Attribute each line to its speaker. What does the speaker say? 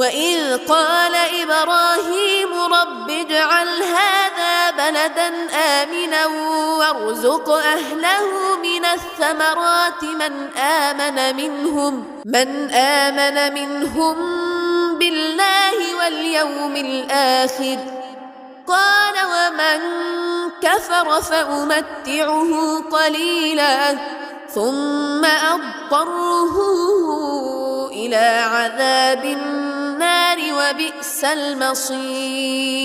Speaker 1: وإذ قال إبراهيم رب اجعل هذا بلدا آمنا وارزق أهله من الثمرات من آمن منهم بالله واليوم الآخر قال ومن كفر فأمتعه قليلا ثم أضطره إلى عذاب النار وبئس المصير.